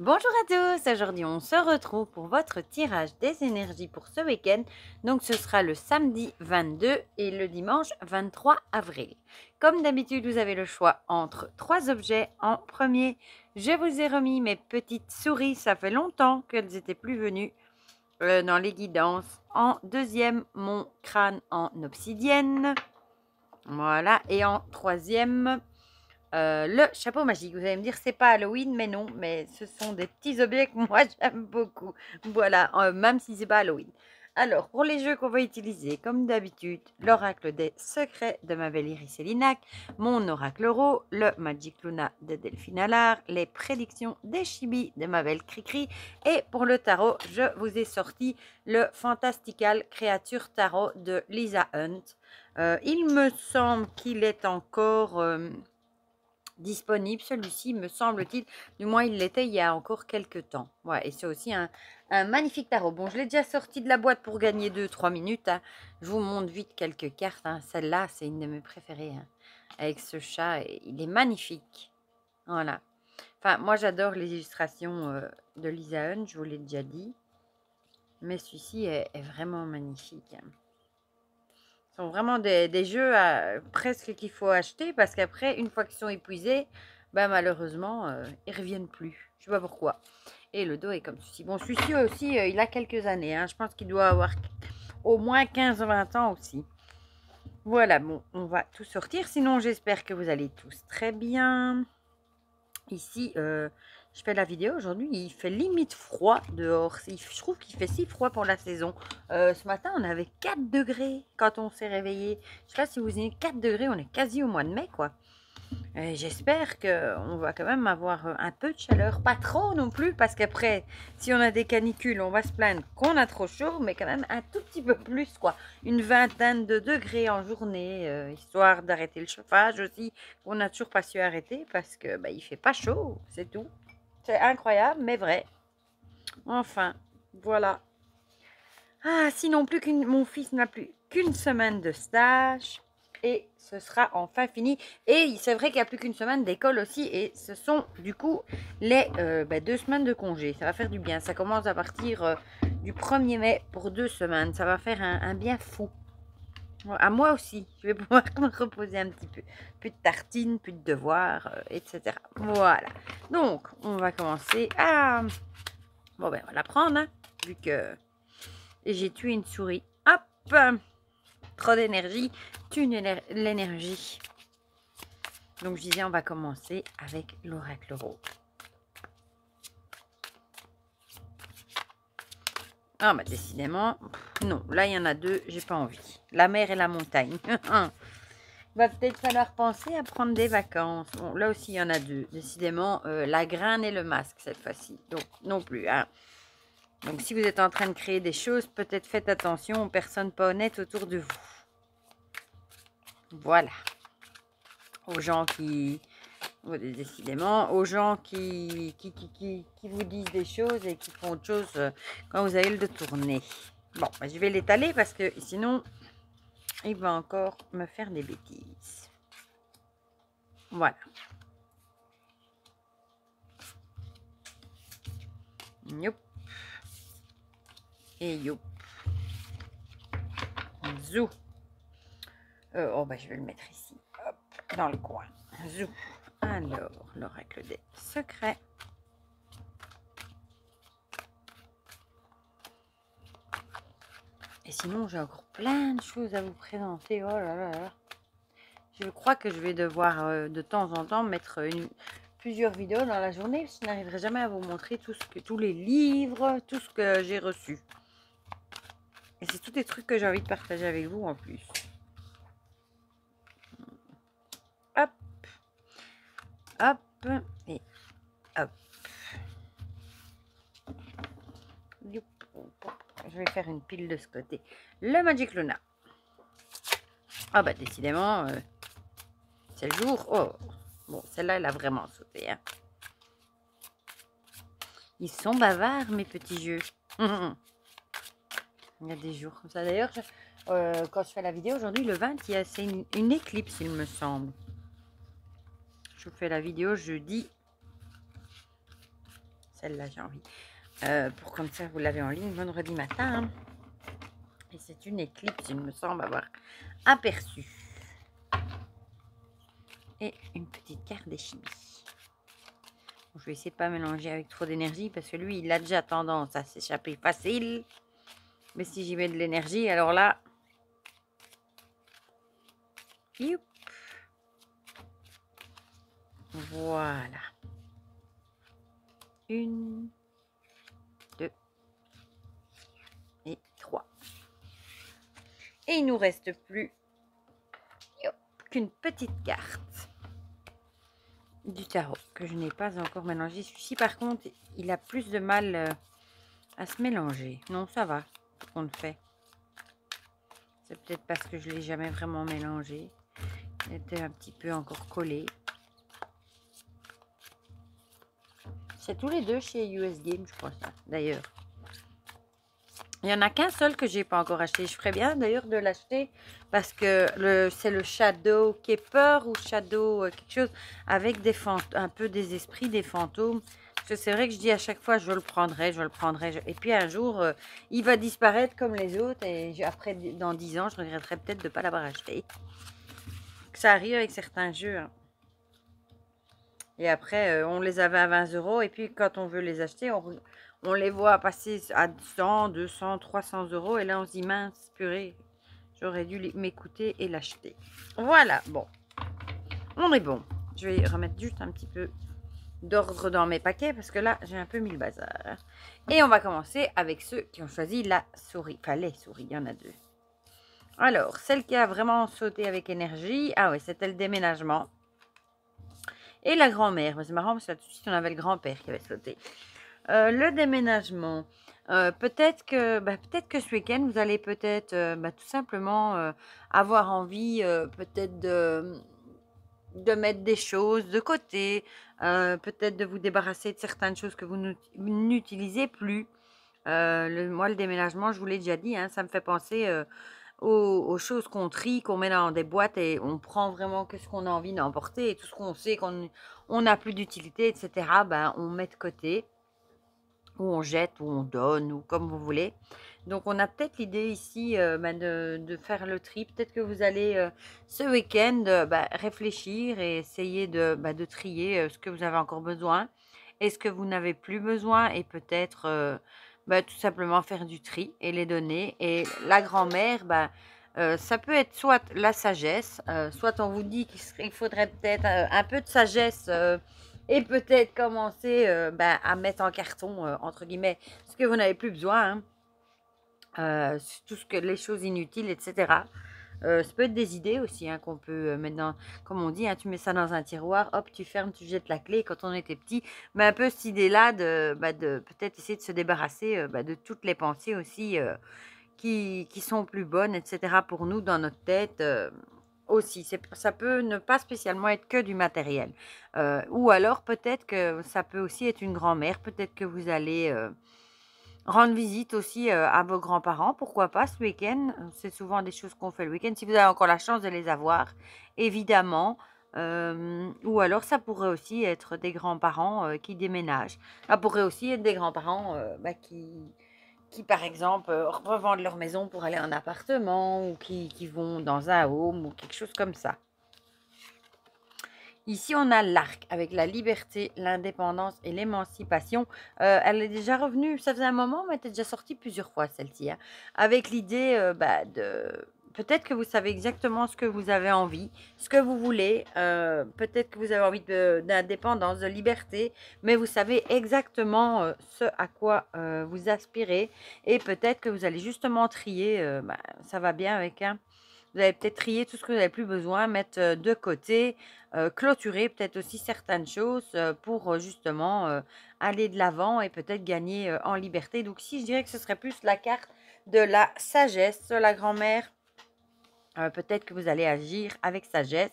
Bonjour à tous, aujourd'hui on se retrouve pour votre tirage des énergies pour ce week-end. Donc ce sera le samedi 22 et le dimanche 23 avril. Comme d'habitude, vous avez le choix entre trois objets. En premier, je vous ai remis mes petites souris, ça fait longtemps qu'elles n'étaient plus venues dans les guidances. En deuxième, mon crâne en obsidienne. Voilà, et en troisième, le chapeau magique. Vous allez me dire, c'est pas Halloween, mais non, mais ce sont des petits objets que moi j'aime beaucoup. Voilà, même si c'est pas Halloween. Alors, pour les jeux qu'on va utiliser, comme d'habitude, l'oracle des secrets de ma belle Iris Elinac, mon oracle euro, le Magic Luna de Delphine Allard, les prédictions des Chibi de ma belle Cricri, et pour le tarot, je vous ai sorti le Fantastical Creature Tarot de Lisa Hunt. Il me semble qu'il est encore disponible, celui-ci, me semble-t-il. Du moins, il l'était il y a encore quelques temps. Ouais, et c'est aussi un magnifique tarot. Bon, je l'ai déjà sorti de la boîte pour gagner 2-3 minutes. Hein. Je vous montre vite quelques cartes. Hein. Celle-là, c'est une de mes préférées. Hein. Avec ce chat, il est magnifique. Voilà. Enfin, moi, j'adore les illustrations de Lisa Hunt, je vous l'ai déjà dit. Mais celui-ci est vraiment magnifique. Hein. Ce sont vraiment des jeux presque qu'il faut acheter parce qu'après, une fois qu'ils sont épuisés, bah, malheureusement, ils ne reviennent plus. Je ne sais pas pourquoi. Et le dos est comme ceci. Bon, celui-ci aussi, il a quelques années. Hein. Je pense qu'il doit avoir au moins 15-20 ans aussi. Voilà, bon, on va tout sortir. Sinon, j'espère que vous allez tous très bien. Ici, je fais la vidéo aujourd'hui, il fait limite froid dehors. Je trouve qu'il fait si froid pour la saison. Ce matin, on avait 4 degrés quand on s'est réveillé. Je sais pas si vous avez 4 degrés, on est quasi au mois de mai, quoi. J'espère qu'on va quand même avoir un peu de chaleur. Pas trop non plus, parce qu'après, si on a des canicules, on va se plaindre qu'on a trop chaud, mais quand même un tout petit peu plus, quoi. Une vingtaine de degrés en journée, histoire d'arrêter le chauffage aussi, qu'on n'a toujours pas su arrêter, parce que bah, il fait pas chaud, c'est tout. C'est incroyable, mais vrai. Enfin, voilà. Ah, sinon, mon fils n'a plus qu'une semaine de stage et ce sera enfin fini. Et c'est vrai qu'il n'y a plus qu'une semaine d'école aussi et ce sont du coup les 2 semaines de congé. Ça va faire du bien. Ça commence à partir du 1er mai pour 2 semaines. Ça va faire un bien fou. À moi aussi, je vais pouvoir me reposer un petit peu. Plus de tartines, plus de devoirs, etc. Voilà. Donc, on va commencer à... Bon, ben, on va la prendre, hein, vu que j'ai tué une souris. Hop! Trop d'énergie, tue l'énergie. Donc, je disais, on va commencer avec l'oracle rose. Ah, bah, décidément, non, là, il y en a deux, j'ai pas envie. La mer et la montagne. Il va peut-être falloir penser à prendre des vacances. Bon, là aussi, il y en a deux. Décidément, la graine et le masque cette fois-ci. Donc, non plus. Hein. Donc, si vous êtes en train de créer des choses, peut-être faites attention aux personnes pas honnêtes autour de vous. Voilà. Aux gens qui... Décidément, aux gens qui vous disent des choses et qui font autre chose quand vous allez le tourner. Bon, bah, je vais l'étaler parce que sinon, il va encore me faire des bêtises. Voilà. Youp. Et youp. Zou. Oh, bah, je vais le mettre ici. Hop, dans le coin. Zou. Alors, l'oracle des secrets. Et sinon, j'ai encore plein de choses à vous présenter. Oh là là là. Je crois que je vais devoir de temps en temps mettre plusieurs vidéos dans la journée. Je n'arriverai jamais à vous montrer tous les livres, tout ce que j'ai reçu. Et c'est tous des trucs que j'ai envie de partager avec vous en plus. Hop. Hop. Et hop. Je vais faire une pile de ce côté. Le Magic Luna. Ah bah décidément, c'est le jour. Oh, bon, celle-là, elle a vraiment sauté. Hein. Ils sont bavards, mes petits jeux. Il y a des jours comme ça. D'ailleurs, quand je fais la vidéo aujourd'hui, le 20, c'est une éclipse, il me semble. Je vous fais la vidéo jeudi. celle-là j'ai envie. Pour comme ça, vous l'avez en ligne vendredi matin. Hein. Et c'est une éclipse, il me semble avoir aperçu. Et une petite carte des chimies. Bon, je vais essayer de ne pas mélanger avec trop d'énergie parce que lui, il a déjà tendance à s'échapper facile. Mais si j'y mets de l'énergie, alors là... Youp. Voilà. 1, 2 et 3. Et il nous reste plus qu'une petite carte du tarot que je n'ai pas encore mélangé. Celui-ci, par contre, il a plus de mal à se mélanger. Non, ça va, on le fait. C'est peut-être parce que je ne l'ai jamais vraiment mélangé. Il était un petit peu encore collé. C'est tous les deux chez US Game, je crois ça, d'ailleurs. Il n'y en a qu'un seul que j'ai pas encore acheté. Je ferais bien d'ailleurs de l'acheter parce que c'est le Shadow Keeper ou Shadow quelque chose avec des un peu des esprits, des fantômes. Parce que c'est vrai que je dis à chaque fois je le prendrai, je le prendrai. Et puis un jour, il va disparaître comme les autres et après, dans 10 ans, je regretterai peut-être de ne pas l'avoir acheté. Ça arrive avec certains jeux. Hein. Et après, on les avait à 20 € et puis quand on veut les acheter, on les voit passer à 100, 200, 300 € et là on se dit mince purée, j'aurais dû m'écouter et l'acheter. Voilà, bon, on est bon. Je vais remettre juste un petit peu d'ordre dans mes paquets parce que là j'ai un peu mis le bazar. Et on va commencer avec ceux qui ont choisi la souris, enfin les souris, il y en a deux. Alors, celle qui a vraiment sauté avec énergie, ah ouais, c'était le déménagement. Et la grand-mère, c'est marrant parce que tout de suite on avait le grand-père qui avait sauté. Le déménagement, peut-être que ce week-end, vous allez peut-être tout simplement avoir envie peut-être de mettre des choses de côté, peut-être de vous débarrasser de certaines choses que vous n'utilisez plus. Moi, le déménagement, je vous l'ai déjà dit, hein, ça me fait penser aux choses qu'on trie, qu'on met dans des boîtes et on prend vraiment que ce qu'on a envie d'emporter et tout ce qu'on sait qu'on n'a plus d'utilité, etc., on met de côté. Ou on jette, ou on donne, ou comme vous voulez. Donc, on a peut-être l'idée ici de faire le tri. Peut-être que vous allez, ce week-end, réfléchir et essayer de trier ce que vous avez encore besoin et ce que vous n'avez plus besoin et peut-être tout simplement faire du tri et les donner. Et la grand-mère, ça peut être soit la sagesse, soit on vous dit qu'il faudrait peut-être un peu de sagesse et peut-être commencer à mettre en carton, entre guillemets, ce que vous n'avez plus besoin, hein, tout ce que les choses inutiles, etc. Ça peut être des idées aussi hein, qu'on peut mettre dans, comme on dit, hein, tu mets ça dans un tiroir, hop, tu fermes, tu jettes la clé. Quand on était petit, mais un peu cette idée-là de peut-être essayer de se débarrasser de toutes les pensées aussi qui sont plus bonnes, etc. pour nous dans notre tête. Aussi, ça peut ne pas spécialement être que du matériel. Ou alors peut-être que ça peut aussi être une grand-mère, peut-être que vous allez rendre visite aussi à vos grands-parents, pourquoi pas ce week-end. C'est souvent des choses qu'on fait le week-end, si vous avez encore la chance de les avoir, évidemment. Ou alors ça pourrait aussi être des grands-parents qui déménagent. Ça pourrait aussi être des grands-parents qui, par exemple, revendent leur maison pour aller en appartement ou qui vont dans un home ou quelque chose comme ça. Ici, on a l'arc avec la liberté, l'indépendance et l'émancipation. Elle est déjà revenue, ça faisait un moment, mais elle était déjà sortie plusieurs fois, celle-ci. Hein, avec l'idée de... Peut-être que vous savez exactement ce que vous avez envie, ce que vous voulez. Peut-être que vous avez envie d'indépendance, de liberté, mais vous savez exactement ce à quoi vous aspirez. Et peut-être que vous allez justement trier, ça va bien avec un... Vous allez peut-être trier tout ce que vous n'avez plus besoin, mettre de côté, clôturer peut-être aussi certaines choses pour justement aller de l'avant et peut-être gagner en liberté. Donc si je dirais que ce serait plus la carte de la sagesse, la grand-mère, peut-être que vous allez agir avec sagesse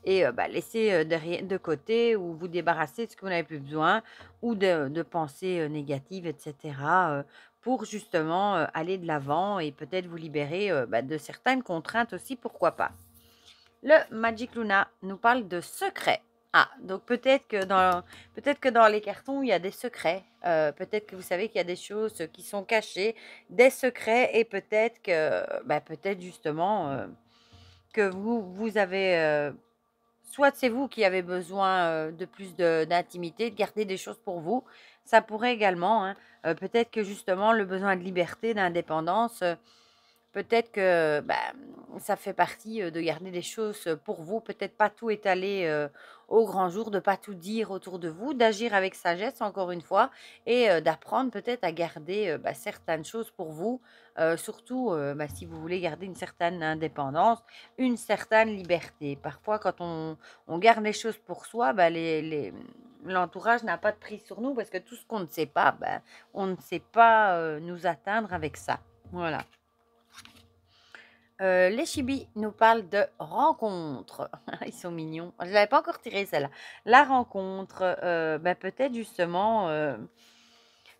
et laisser de côté ou vous débarrasser de ce que vous n'avez plus besoin ou de pensées négatives, etc. Pour justement aller de l'avant et peut-être vous libérer de certaines contraintes aussi, pourquoi pas. Le Magic Luna nous parle de secrets. Ah, donc peut-être que dans les cartons, il y a des secrets. Peut-être que vous savez qu'il y a des choses qui sont cachées, des secrets, et peut-être que, bah, peut-être justement que vous avez, soit c'est vous qui avez besoin de plus d'intimité, de garder des choses pour vous. Ça pourrait également, hein. Peut-être que justement le besoin de liberté, d'indépendance. Peut-être que bah, ça fait partie de garder des choses pour vous, peut-être pas tout étaler au grand jour, de pas tout dire autour de vous, d'agir avec sagesse encore une fois, et d'apprendre peut-être à garder bah, certaines choses pour vous, surtout bah, si vous voulez garder une certaine indépendance, une certaine liberté. Parfois, quand on garde les choses pour soi, bah, l'entourage n'a pas de prise sur nous parce que tout ce qu'on ne sait pas, bah, on ne sait pas nous atteindre avec ça. Voilà. Les chibis nous parlent de rencontre. Ils sont mignons. Je ne l'avais pas encore tiré celle-là. La rencontre, bah, peut-être justement,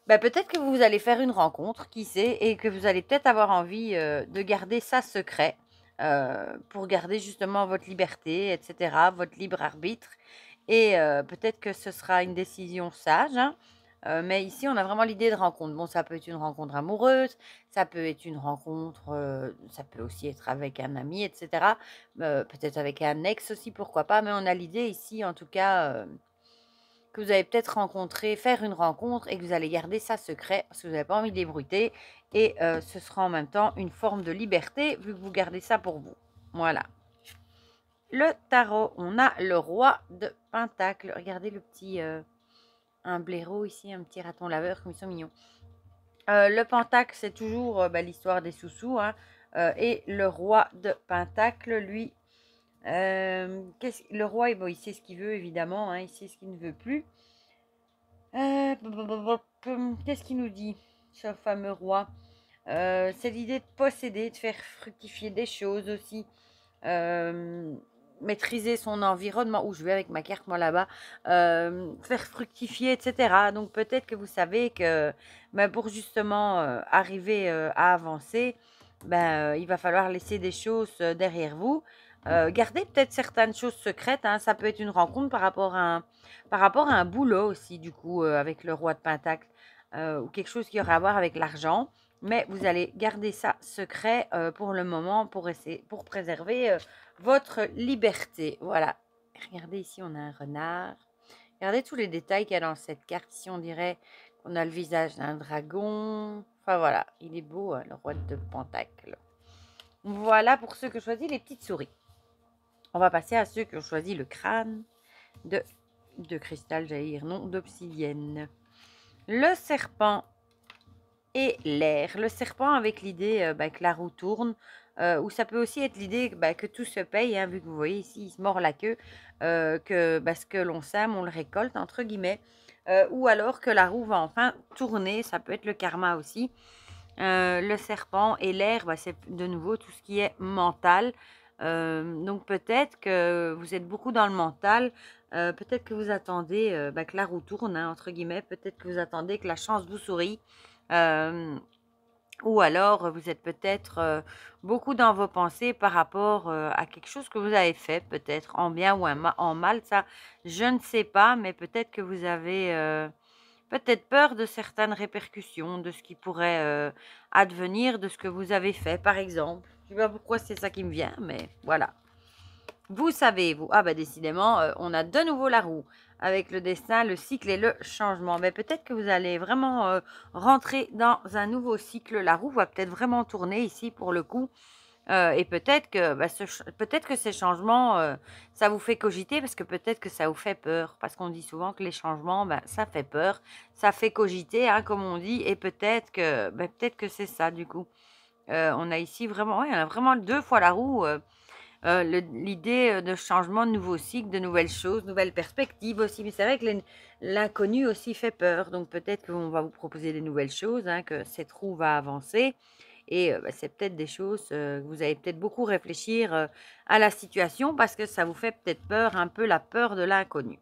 bah, peut-être que vous allez faire une rencontre, qui sait, et que vous allez peut-être avoir envie de garder ça secret pour garder justement votre liberté, etc., votre libre arbitre. Et peut-être que ce sera une décision sage, hein. Mais ici, on a vraiment l'idée de rencontre. Bon, ça peut être une rencontre amoureuse, ça peut être une rencontre, ça peut aussi être avec un ami, etc. Peut-être avec un ex aussi, pourquoi pas. Mais on a l'idée ici, en tout cas, que vous allez peut-être faire une rencontre, et que vous allez garder ça secret parce que vous n'avez pas envie de l'ébruiter. Et ce sera en même temps une forme de liberté vu que vous gardez ça pour vous. Voilà. Le tarot, on a le roi de Pentacle. Regardez le petit, un blaireau ici, un petit raton laveur, comme ils sont mignons. Le Pentacle, c'est toujours bah, l'histoire des sous-sous, hein. Et le roi de Pentacle, lui, le roi, bon, il sait ce qu'il veut, évidemment, hein, il sait ce qu'il ne veut plus. Qu'est-ce qu'il nous dit, ce fameux roi? C'est l'idée de posséder, de faire fructifier des choses aussi. Maîtriser son environnement, où je vais avec ma carte moi là-bas, faire fructifier, etc. Donc peut-être que vous savez que ben, pour justement arriver à avancer, ben, il va falloir laisser des choses derrière vous. Garder peut-être certaines choses secrètes, hein. Ça peut être une rencontre par rapport à un boulot aussi, du coup, avec le roi de Pentacle, ou quelque chose qui aurait à voir avec l'argent. Mais vous allez garder ça secret pour le moment, pour préserver votre liberté. Voilà. Regardez ici, on a un renard. Regardez tous les détails qu'il y a dans cette carte. Ici, on dirait qu'on a le visage d'un dragon. Enfin voilà, il est beau, hein, le roi de Pentacle. Voilà pour ceux qui ont choisi les petites souris. On va passer à ceux qui ont choisi le crâne de cristal, j'allais dire, non, d'obsidienne. Le serpent et l'air. Le serpent avec l'idée bah, que la roue tourne, ou ça peut aussi être l'idée bah, que tout se paye, hein, vu que vous voyez ici, il se mord la queue, que bah, ce que l'on sème, on le récolte, entre guillemets, ou alors que la roue va enfin tourner, ça peut être le karma aussi. Le serpent et l'air, bah, c'est de nouveau tout ce qui est mental. Donc peut-être que vous êtes beaucoup dans le mental, peut-être que vous attendez bah, que la roue tourne, hein, entre guillemets, peut-être que vous attendez que la chance vous sourie. Ou alors vous êtes peut-être beaucoup dans vos pensées par rapport à quelque chose que vous avez fait, peut-être en bien ou en mal, ça je ne sais pas, mais peut-être que vous avez peut-être peur de certaines répercussions, de ce qui pourrait advenir de ce que vous avez fait, par exemple. Je ne sais pas pourquoi c'est ça qui me vient, mais voilà. Vous savez, vous. Ah bah décidément, on a de nouveau la roue avec le destin, le cycle et le changement. Mais peut-être que vous allez vraiment rentrer dans un nouveau cycle. La roue va peut-être vraiment tourner ici pour le coup. Et peut-être que, bah, peut-être que ces changements, ça vous fait cogiter parce que peut-être que ça vous fait peur. Parce qu'on dit souvent que les changements, bah, ça fait peur, ça fait cogiter, hein, comme on dit. Et peut-être que, bah, peut-être que c'est ça du coup. On a ici vraiment, ouais, on a vraiment 2 fois la roue. L'idée de changement, de nouveaux cycles, de nouvelles choses, nouvelles perspectives aussi. Mais c'est vrai que l'inconnu aussi fait peur. Donc peut-être qu'on va vous proposer des nouvelles choses, hein, que cette roue va avancer. Et bah, c'est peut-être des choses que vous allez peut-être beaucoup réfléchir à la situation parce que ça vous fait peut-être peur, un peu la peur de l'inconnu.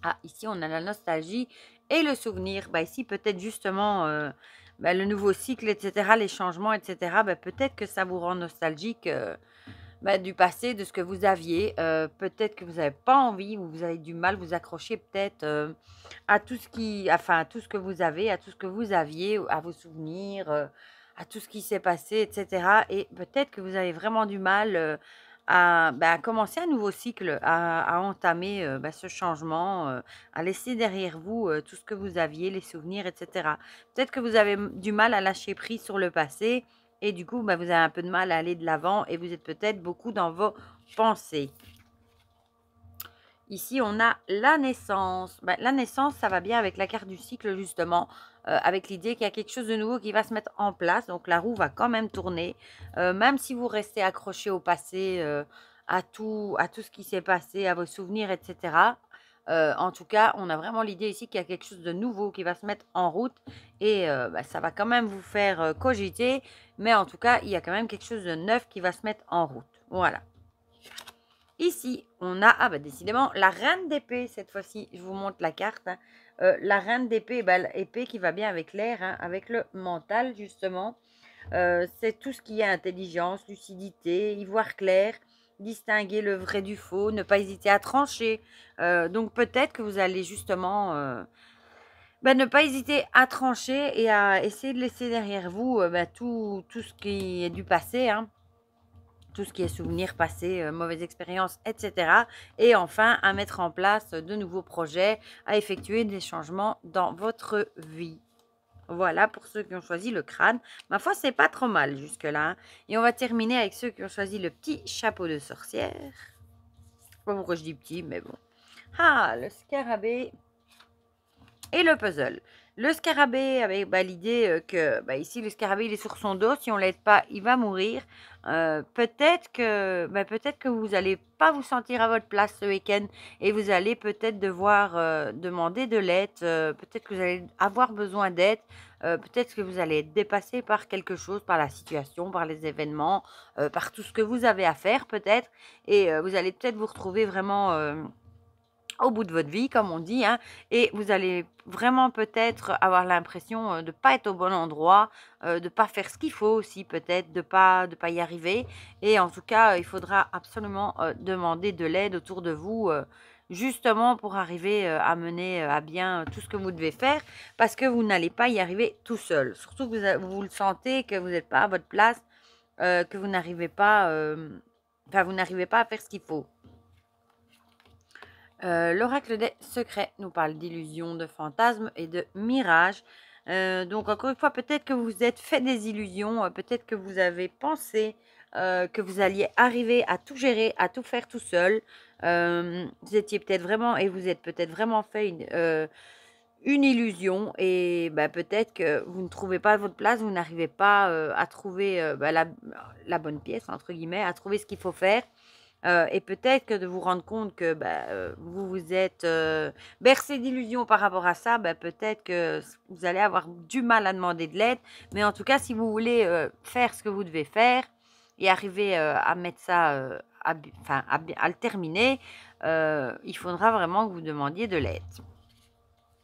Ah, ici, on a la nostalgie et le souvenir. Bah, ici, peut-être justement bah, le nouveau cycle, etc., les changements, etc., bah, peut-être que ça vous rend nostalgique du passé, de ce que vous aviez. Peut-être que vous n'avez pas envie ou vous avez du mal, vous accrocher peut-être à tout ce à tout ce que vous avez, à tout ce que vous aviez, à vos souvenirs, à tout ce qui s'est passé, etc. Et peut-être que vous avez vraiment du mal à commencer un nouveau cycle, à entamer ce changement, à laisser derrière vous tout ce que vous aviez, les souvenirs, etc. Peut-être que vous avez du mal à lâcher prise sur le passé et du coup, vous avez un peu de mal à aller de l'avant et vous êtes peut-être beaucoup dans vos pensées. Ici, on a la naissance. La naissance, ça va bien avec la carte du cycle, justement, avec l'idée qu'il y a quelque chose de nouveau qui va se mettre en place. Donc, la roue va quand même tourner. Même si vous restez accroché au passé, à tout ce qui s'est passé, à vos souvenirs, etc. En tout cas, on a vraiment l'idée ici qu'il y a quelque chose de nouveau qui va se mettre en route. Et ça va quand même vous faire cogiter. Mais en tout cas, il y a quand même quelque chose de neuf qui va se mettre en route. Voilà. Ici, on a, décidément, la reine d'épée, cette fois-ci, je vous montre la carte. Hein. La reine d'épée, l'épée qui va bien avec l'air, hein, avec le mental, justement. C'est tout ce qui est intelligence, lucidité, y voir clair, distinguer le vrai du faux, ne pas hésiter à trancher. Donc, peut-être que vous allez justement ne pas hésiter à trancher et à essayer de laisser derrière vous tout ce qui est du passé, hein. Tout ce qui est souvenirs passés, mauvaises expériences, etc. Et enfin, à mettre en place de nouveaux projets, à effectuer des changements dans votre vie. Voilà pour ceux qui ont choisi le crâne. Ma foi, c'est pas trop mal jusque-là. Hein. Et on va terminer avec ceux qui ont choisi le petit chapeau de sorcière. Je sais pas pourquoi je dis petit, mais bon. Ah, le scarabée et le puzzle. Le scarabée avec l'idée que ici le scarabée il est sur son dos, si on l'aide pas, il va mourir. Peut-être que vous n'allez pas vous sentir à votre place ce week-end et vous allez peut-être devoir demander de l'aide. Peut-être que vous allez avoir besoin d'aide. Peut-être que vous allez être dépassé par quelque chose, par la situation, par les événements, par tout ce que vous avez à faire peut-être. Et vous allez peut-être vous retrouver vraiment au bout de votre vie, comme on dit, hein, et vous allez vraiment peut-être avoir l'impression de ne pas être au bon endroit, de ne pas faire ce qu'il faut aussi peut-être, de pas y arriver. Et en tout cas, il faudra absolument demander de l'aide autour de vous, justement pour arriver à mener à bien tout ce que vous devez faire, parce que vous n'allez pas y arriver tout seul. Surtout que vous le sentez, que vous n'êtes pas à votre place, que vous n'arrivez pas, vous n'arrivez pas à faire ce qu'il faut. L'oracle des secrets nous parle d'illusions, de fantasmes et de mirages. Donc encore une fois, peut-être que vous vous êtes fait des illusions, peut-être que vous avez pensé que vous alliez arriver à tout gérer, à tout faire tout seul. Vous étiez peut-être vraiment et vous êtes peut-être vraiment fait une illusion et peut-être que vous ne trouvez pas votre place, vous n'arrivez pas à trouver la bonne pièce, entre guillemets, à trouver ce qu'il faut faire. Et peut-être que de vous rendre compte que vous vous êtes bercé d'illusions par rapport à ça, peut-être que vous allez avoir du mal à demander de l'aide. Mais en tout cas, si vous voulez faire ce que vous devez faire et arriver à mettre ça, à le terminer, il faudra vraiment que vous demandiez de l'aide.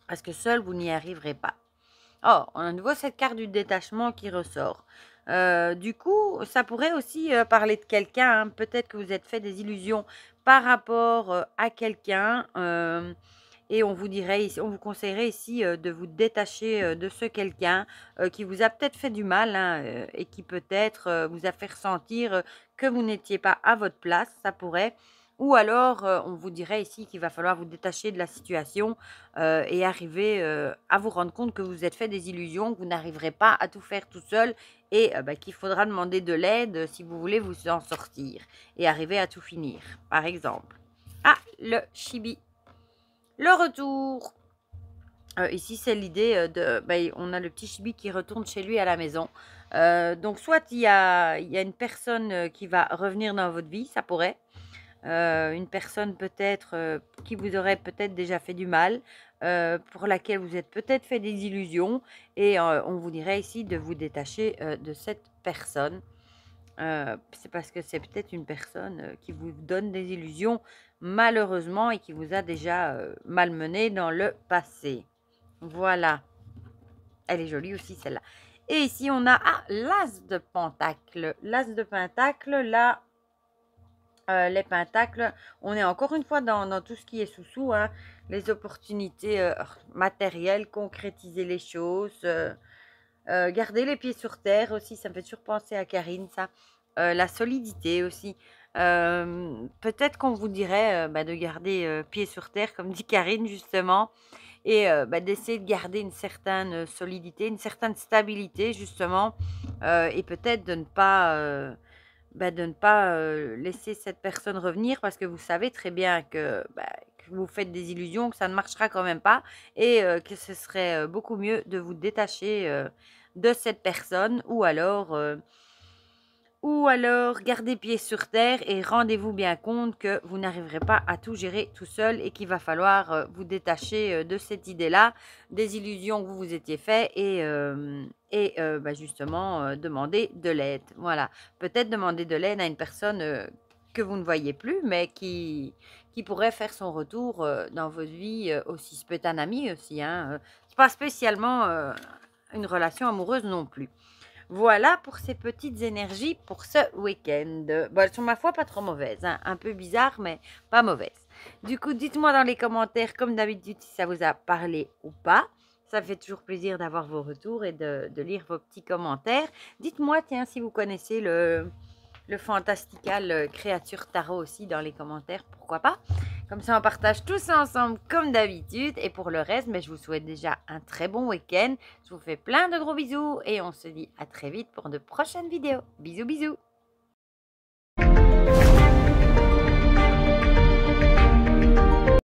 Parce que seul, vous n'y arriverez pas. Oh, on a à nouveau cette carte du détachement qui ressort. Du coup, ça pourrait aussi parler de quelqu'un. Hein. Peut-être que vous êtes fait des illusions par rapport à quelqu'un. Et on vous conseillerait ici de vous détacher de ce quelqu'un qui vous a peut-être fait du mal hein, et qui peut-être vous a fait ressentir que vous n'étiez pas à votre place. Ça pourrait. Ou alors, on vous dirait ici qu'il va falloir vous détacher de la situation et arriver à vous rendre compte que vous êtes fait des illusions, que vous n'arriverez pas à tout faire tout seul et qu'il faudra demander de l'aide si vous voulez vous en sortir et arriver à tout finir, par exemple. Ah, le chibi. Le retour. Ici, c'est l'idée on a le petit chibi qui retourne chez lui à la maison. Donc, soit il y a une personne qui va revenir dans votre vie, ça pourrait. Une personne peut-être qui vous aurait peut-être déjà fait du mal, pour laquelle vous êtes peut-être fait des illusions et on vous dirait ici de vous détacher de cette personne. C'est parce que c'est peut-être une personne qui vous donne des illusions malheureusement et qui vous a déjà malmené dans le passé. Voilà. Elle est jolie aussi celle-là. Et ici on a l'as de pentacle. L'as de pentacle, là, Les pentacles, on est encore une fois dans tout ce qui est sous-sous, hein, les opportunités matérielles, concrétiser les choses, garder les pieds sur terre aussi, ça me fait toujours penser à Karine, ça. La solidité aussi. Peut-être qu'on vous dirait de garder pied sur terre, comme dit Karine justement, et d'essayer de garder une certaine solidité, une certaine stabilité justement, et peut-être de ne pas laisser cette personne revenir parce que vous savez très bien que vous faites des illusions, que ça ne marchera quand même pas et que ce serait beaucoup mieux de vous détacher de cette personne ou alors gardez pied sur terre et rendez-vous bien compte que vous n'arriverez pas à tout gérer tout seul et qu'il va falloir vous détacher de cette idée-là, des illusions que vous vous étiez fait et justement demander de l'aide. Voilà, peut-être demander de l'aide à une personne que vous ne voyez plus, mais qui pourrait faire son retour dans votre vie aussi. Ça peut être un ami aussi, hein. C'est pas spécialement une relation amoureuse non plus. Voilà pour ces petites énergies pour ce week-end. Bon, elles sont ma foi pas trop mauvaises, hein. Un peu bizarres, mais pas mauvaises. Du coup, dites-moi dans les commentaires, comme d'habitude, si ça vous a parlé ou pas. Ça me fait toujours plaisir d'avoir vos retours et de lire vos petits commentaires. Dites-moi, tiens, si vous connaissez le fantastical créature tarot aussi dans les commentaires, pourquoi pas. Comme ça, on partage tous ensemble comme d'habitude. Et pour le reste, je vous souhaite déjà un très bon week-end. Je vous fais plein de gros bisous et on se dit à très vite pour de prochaines vidéos. Bisous, bisous.